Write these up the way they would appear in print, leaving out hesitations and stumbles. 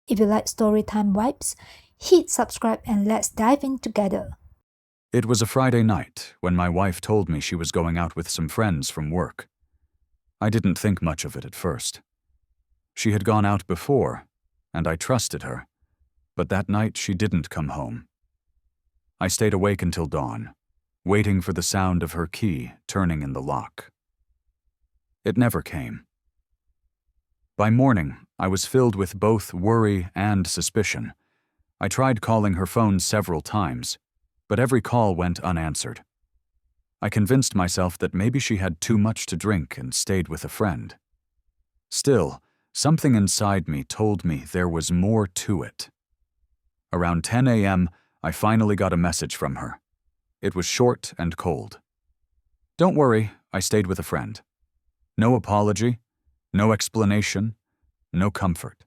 If you like storytime vibes, hit subscribe and let's dive in together. It was a Friday night when my wife told me she was going out with some friends from work. I didn't think much of it at first. She had gone out before, and I trusted her, but that night she didn't come home. I stayed awake until dawn, waiting for the sound of her key turning in the lock. It never came. By morning, I was filled with both worry and suspicion. I tried calling her phone several times, but every call went unanswered. I convinced myself that maybe she had too much to drink and stayed with a friend. Still, something inside me told me there was more to it. Around 10 a.m., I finally got a message from her. It was short and cold. "Don't worry, I stayed with a friend." No apology, no explanation, no comfort.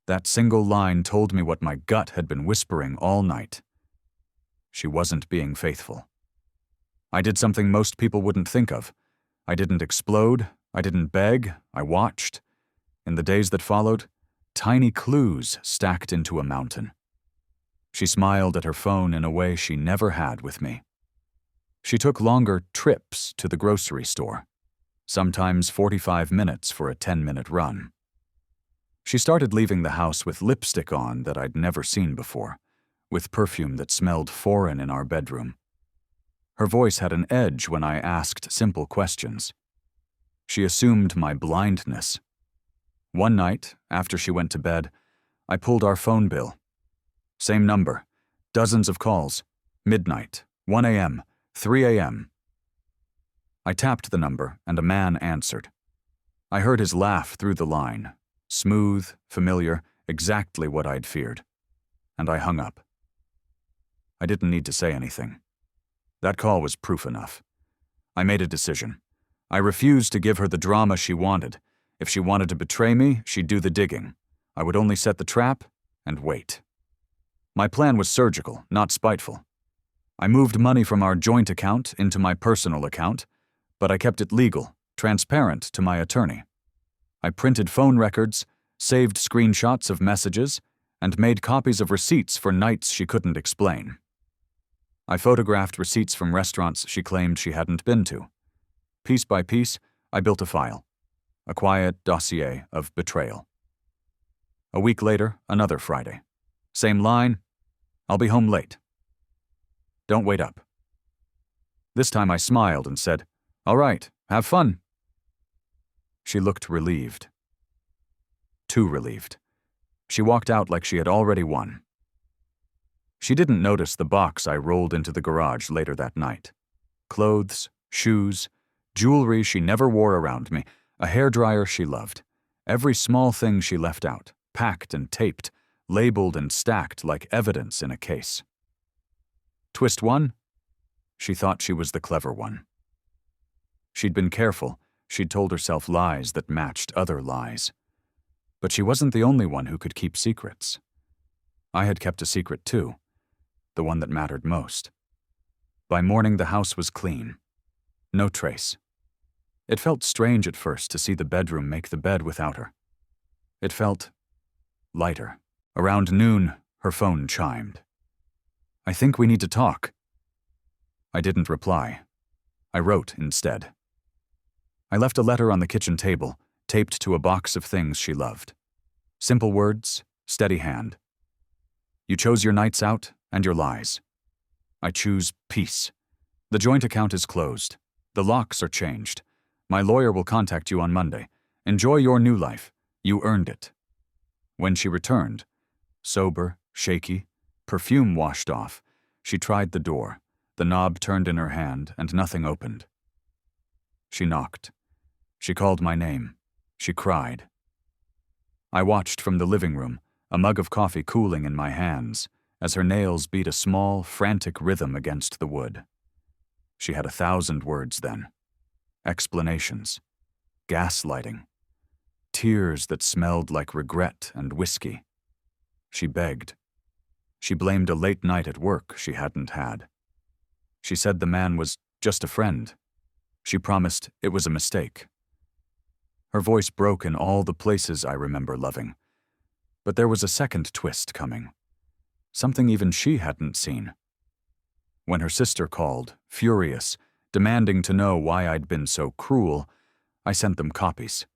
That single line told me what my gut had been whispering all night. She wasn't being faithful. I did something most people wouldn't think of. I didn't explode, I didn't beg, I watched. In the days that followed, tiny clues stacked into a mountain. She smiled at her phone in a way she never had with me. She took longer trips to the grocery store, sometimes 45 minutes for a 10-minute run. She started leaving the house with lipstick on that I'd never seen before, with perfume that smelled foreign in our bedroom. Her voice had an edge when I asked simple questions. She assumed my blindness. One night, after she went to bed, I pulled our phone bill. Same number, dozens of calls, midnight, 1 a.m., 3 a.m. I tapped the number and a man answered. I heard his laugh through the line, smooth, familiar, exactly what I'd feared. And I hung up. I didn't need to say anything. That call was proof enough. I made a decision. I refused to give her the drama she wanted. If she wanted to betray me, she'd do the digging. I would only set the trap and wait. My plan was surgical, not spiteful. I moved money from our joint account into my personal account, but I kept it legal, transparent to my attorney. I printed phone records, saved screenshots of messages, and made copies of receipts for nights she couldn't explain. I photographed receipts from restaurants she claimed she hadn't been to. Piece by piece, I built a file, a quiet dossier of betrayal. A week later, another Friday. Same line, "I'll be home late. Don't wait up." This time I smiled and said, "All right, have fun." She looked relieved. Too relieved. She walked out like she had already won. She didn't notice the box I rolled into the garage later that night. Clothes, shoes, jewelry she never wore around me, a hairdryer she loved. Every small thing she left out, packed and taped, labeled and stacked like evidence in a case. Twist one? She thought she was the clever one. She'd been careful. She'd told herself lies that matched other lies. But she wasn't the only one who could keep secrets. I had kept a secret too, the one that mattered most. By morning, the house was clean. No trace. It felt strange at first to see the bedroom make the bed without her. It felt lighter. Around noon, her phone chimed. "I think we need to talk." I didn't reply. I wrote instead. I left a letter on the kitchen table, taped to a box of things she loved. Simple words, steady hand. "You chose your nights out and your lies. I choose peace. The joint account is closed. The locks are changed. My lawyer will contact you on Monday. Enjoy your new life. You earned it." When she returned, sober, shaky, perfume washed off, she tried the door. The knob turned in her hand and nothing opened. She knocked. She called my name. She cried. I watched from the living room, a mug of coffee cooling in my hands, as her nails beat a small, frantic rhythm against the wood. She had 1,000 words then. Explanations. Gaslighting. Tears that smelled like regret and whiskey. She begged. She blamed a late night at work she hadn't had. She said the man was just a friend. She promised it was a mistake. Her voice broke in all the places I remember loving. But there was a second twist coming. Something even she hadn't seen. When her sister called, furious, demanding to know why I'd been so cruel, I sent them copies.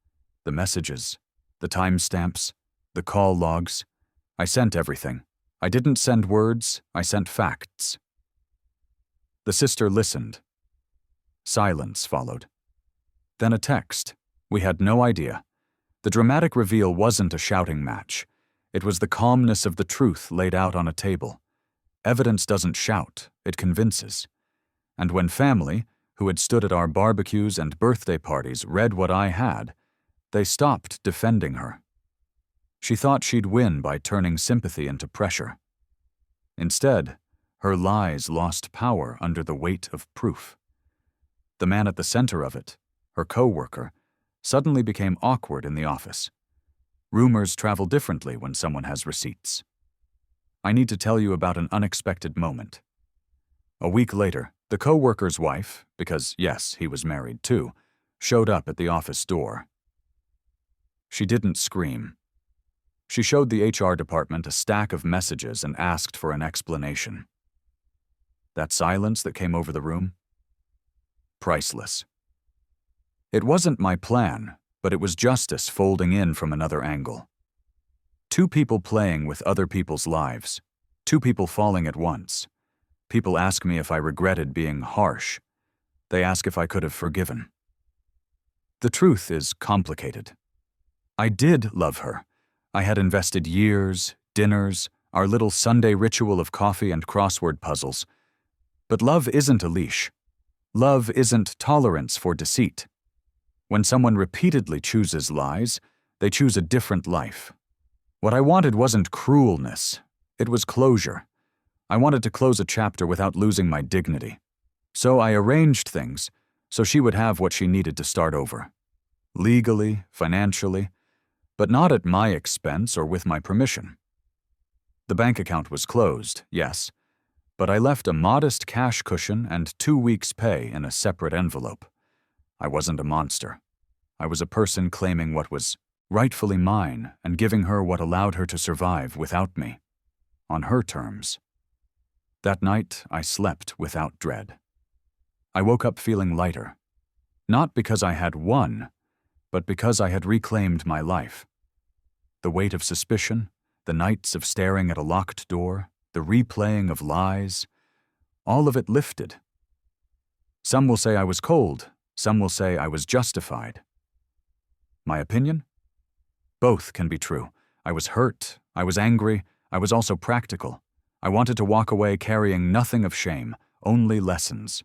The messages, the timestamps, the call logs. I sent everything. I didn't send words, I sent facts. The sister listened. Silence followed. Then a text. We had no idea. The dramatic reveal wasn't a shouting match. It was the calmness of the truth laid out on a table. Evidence doesn't shout, it convinces. And when family, who had stood at our barbecues and birthday parties, read what I had, they stopped defending her. She thought she'd win by turning sympathy into pressure. Instead, her lies lost power under the weight of proof. The man at the center of it, her co-worker, suddenly became awkward in the office. Rumors travel differently when someone has receipts. I need to tell you about an unexpected moment. A week later, the co-worker's wife, because yes, he was married too, showed up at the office door. She didn't scream. She showed the HR department a stack of messages and asked for an explanation. That silence that came over the room? Priceless. It wasn't my plan, but it was justice folding in from another angle. Two people playing with other people's lives. Two people falling at once. People ask me if I regretted being harsh. They ask if I could have forgiven. The truth is complicated. I did love her. I had invested years, dinners, our little Sunday ritual of coffee and crossword puzzles. But love isn't a leash. Love isn't tolerance for deceit. When someone repeatedly chooses lies, they choose a different life. What I wanted wasn't cruelness. It was closure. I wanted to close a chapter without losing my dignity. So I arranged things so she would have what she needed to start over. Legally, financially, but not at my expense or with my permission. The bank account was closed, yes, but I left a modest cash cushion and 2 weeks' pay in a separate envelope. I wasn't a monster. I was a person claiming what was rightfully mine and giving her what allowed her to survive without me, on her terms. That night, I slept without dread. I woke up feeling lighter, not because I had won, but because I had reclaimed my life. The weight of suspicion, the nights of staring at a locked door, the replaying of lies, all of it lifted. Some will say I was cold, some will say I was justified. My opinion? Both can be true. I was hurt, I was angry, I was also practical. I wanted to walk away carrying nothing of shame, only lessons.